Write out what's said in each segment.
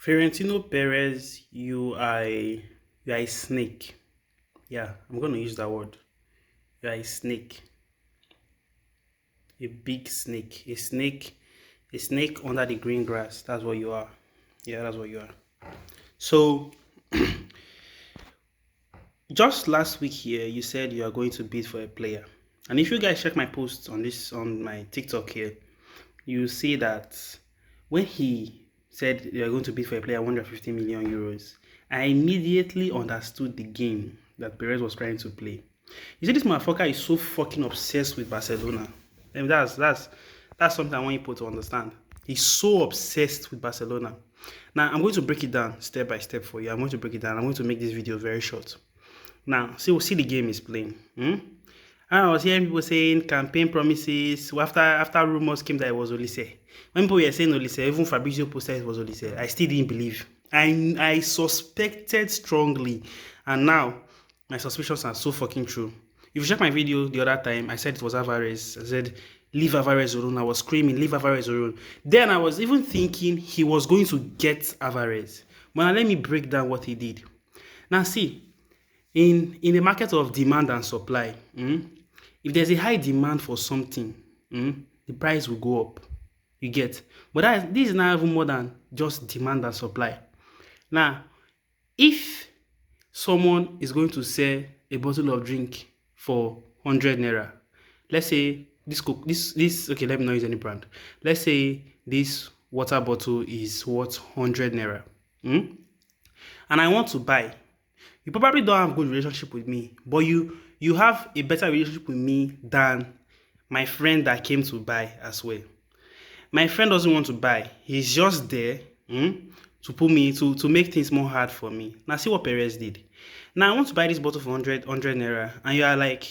Fiorentino Perez, you are a snake. Yeah, I'm gonna use that word. You are a snake, a big snake, a snake under the green grass. That's what you are. Yeah, that's what you are. So just last week here, you said you are going to bid for a player, and if you guys check my post on this on my TikTok here, you see that when he said you are going to bid for a player 150 million euros, I immediately understood the game that Perez was trying to play. You see, this motherfucker is so fucking obsessed with Barcelona. And that's something I want people to understand. He's so obsessed with Barcelona. Now I'm going to break it down step by step for you. I'm going to break it down. I'm going to make this video very short. Now, see, we'll see the game is playing. I was hearing people saying campaign promises. After rumors came that it was Olise. When people were saying Olise, even Fabrizio posted it was Olise. I still didn't believe. I suspected strongly, and now my suspicions are so fucking true. If you check my video the other time, I said it was Alvarez. I said leave Alvarez alone. I was screaming leave Alvarez alone. Then I was even thinking he was going to get Alvarez. But now let me break down what he did. Now see, in the market of demand and supply, if there's a high demand for something, the price will go up. You get? But this is not even more than just demand and supply. Now, if someone is going to sell a bottle of drink for 100 naira, let's say this okay, let me not use any brand. Let's say this water bottle is worth 100 naira. And I want to buy. You probably don't have a good relationship with me, but you have a better relationship with me than my friend that came to buy as well. My friend doesn't want to buy. He's just there to put me to make things more hard for me. Now see what Perez did. Now I want to buy this bottle for 100 naira, and you are like,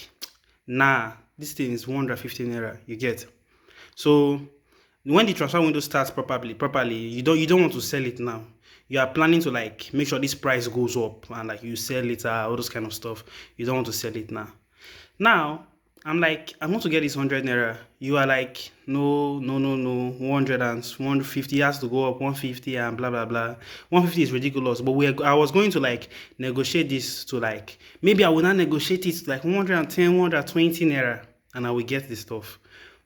nah, this thing is 150 naira. You get? So when the transfer window starts properly, you don't want to sell it now. You are planning to like make sure this price goes up and like you sell it, all those kind of stuff. You don't want to sell it now. Now I'm like, I want to get this 100 naira. You are like, no, 100 and 150 has to go up, 150 and blah blah blah. 150 is ridiculous, but I was going to like negotiate this to like, maybe I will not negotiate it to like 110, 120 naira, and I will get this stuff.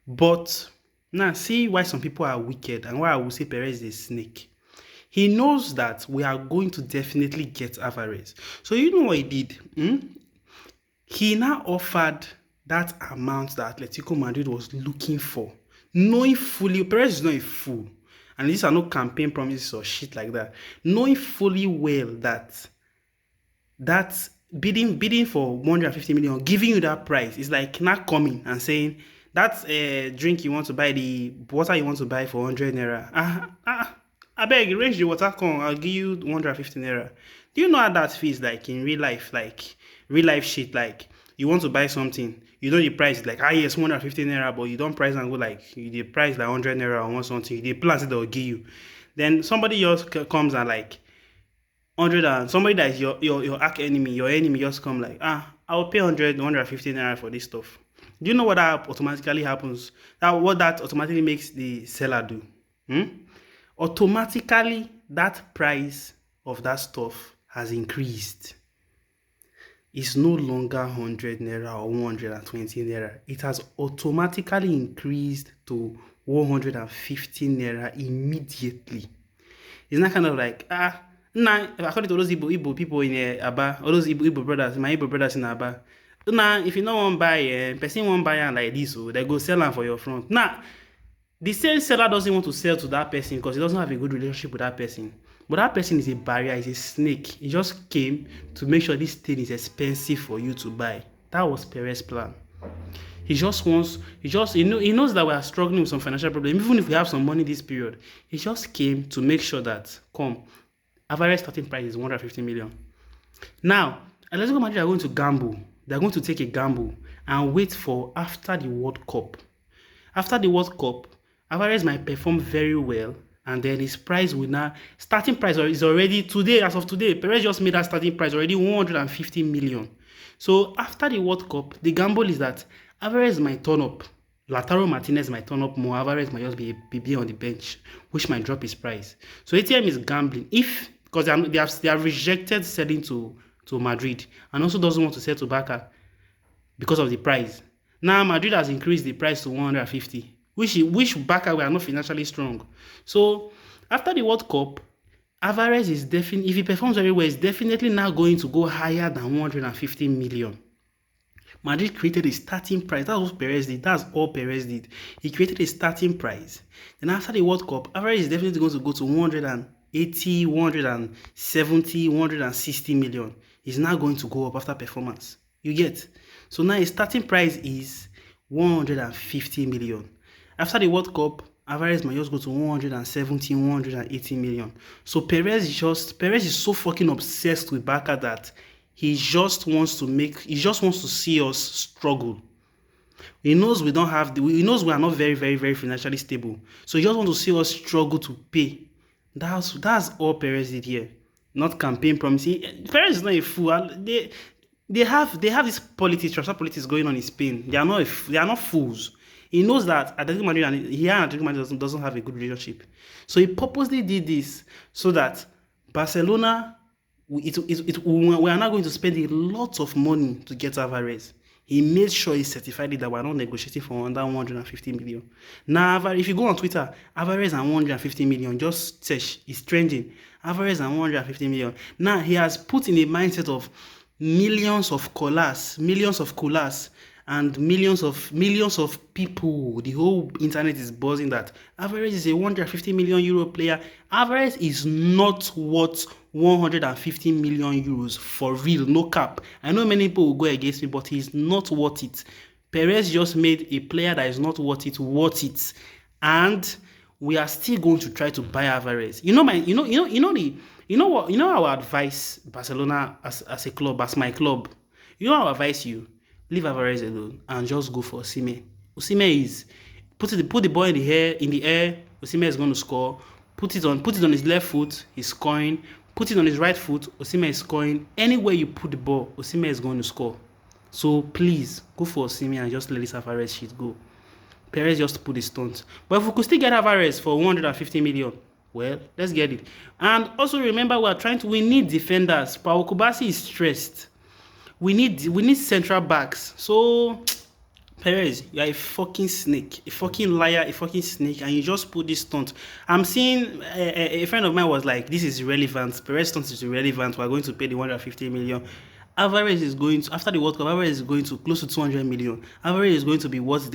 But now see why some people are wicked and why I will say Perez is a snake. He knows that we are going to definitely get Alvarez. So you know what he did? He now offered that amount that Atletico Madrid was looking for. Knowing fully, Perez is not a fool. And these are no campaign promises or shit like that. Knowing fully well that bidding for 150 million, giving you that price is like not coming and saying, that's a drink you want to buy, the water you want to buy for 100 naira. I beg, range the water come, I'll give you 150 naira. Do you know how that feels like in real life? Like, real life shit, like, you want to buy something, you know the price, like, yes, 150 naira, but you don't price and go like, the price like 100 naira or want something, the plan that they'll give you. Then somebody else comes and like, 100 and somebody that is your arch enemy, your enemy just come like, I'll pay 150 naira for this stuff. Do you know what that automatically happens? What that automatically makes the seller do? Automatically that price of that stuff has increased. It's no longer 100 naira or 120 naira. It has automatically increased to 150 naira immediately. It's not kind of like, according to those Igbo people in Aba, all those Igbo brothers, my Igbo brothers in Aba, if you don't want to buy, person won't buy like this, so they go sell them for your front. The same seller doesn't want to sell to that person because he doesn't have a good relationship with that person. But that person is a barrier, is a snake. He just came to make sure this thing is expensive for you to buy. That was Perez's plan. He knows that we are struggling with some financial problem. Even if we have some money this period, he just came to make sure that, Alvarez starting price is 150 million. Now, Atletico Madrid are going to gamble. They're going to take a gamble and wait for after the World Cup. After the World Cup, Alvarez might perform very well, and then his price will now, starting price is already today, as of today, Perez just made that starting price already 150 million. So after the World Cup, the gamble is that Alvarez might turn up Lautaro Martinez might turn up more. Alvarez might just be on the bench, which might drop his price. So ATM is gambling. If because they have rejected selling to Madrid and also doesn't want to sell to Barca because of the price. Now Madrid has increased the price to 150, which Barca were not financially strong. So after the World Cup, Alvarez is definitely, if he performs very well, is definitely now going to go higher than 150 million. Madrid created a starting price. That's what Perez did. That's all Perez did. He created a starting price. Then after the World Cup, Alvarez is definitely going to go to 180, 170, 160 million. He's now going to go up after performance. You get? So now his starting price is 150 million. After the World Cup, Alvarez might just go to 170, 180 million. So Perez is so fucking obsessed with Barca that he just wants to see us struggle. He knows we are not very, very, very financially stable. So he just wants to see us struggle to pay. That's all Perez did here. Not campaign promising. Perez is not a fool. They have this transfer politics going on in Spain. They are not fools. He knows that Atletico Madrid and Atletico Madrid doesn't have a good relationship. So he purposely did this so that Barcelona, we are not going to spend a lot of money to get Alvarez. He made sure he certified it that we're not negotiating for under 150 million. Now, if you go on Twitter, Alvarez and 150 million, just search, it's trending. Alvarez and 150 million. Now, he has put in a mindset of millions of collars, and millions of people. The whole internet is buzzing that Alvarez is a 150 million euro player. Alvarez is not worth 150 million euros for real, no cap. I know many people will go against me, but he's not worth it. Perez just made a player that is not worth it, and we are still going to try to buy Alvarez. Our advice, Barcelona as a club, as my club. Our advice you. Leave Alvarez alone and just go for Osimhen. Osimhen is put the ball in the air. Osimhen is going to score. Put it on his left foot, he's scoring. Put it on his right foot, Osimhen is scoring. Anywhere you put the ball, Osimhen is going to score. So please go for Osimhen and just let this Alvarez shit go. Perez just put the stunt. But if we could still get Alvarez for 150 million, well, let's get it. And also remember, we need defenders. Pau Kubasi is stressed. We need central backs. So Perez, you are a fucking snake, a fucking liar, a fucking snake, and you just put this stunt. I'm seeing a friend of mine was like, this is irrelevant. Perez stunt is irrelevant. We're going to pay the 150 million. Alvarez is going to, after the World Cup, Alvarez is going to close to 200 million. Alvarez is going to be worth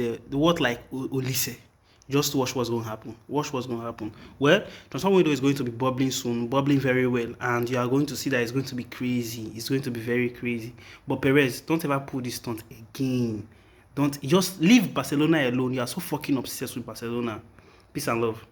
like Olise. Just watch what's going to happen. Well, transfer window is going to be bubbling soon, bubbling very well, and you are going to see that it's going to be crazy. It's going to be very crazy. But Perez, don't ever pull this stunt again. Don't just leave Barcelona alone. You are so fucking obsessed with Barcelona. Peace and love.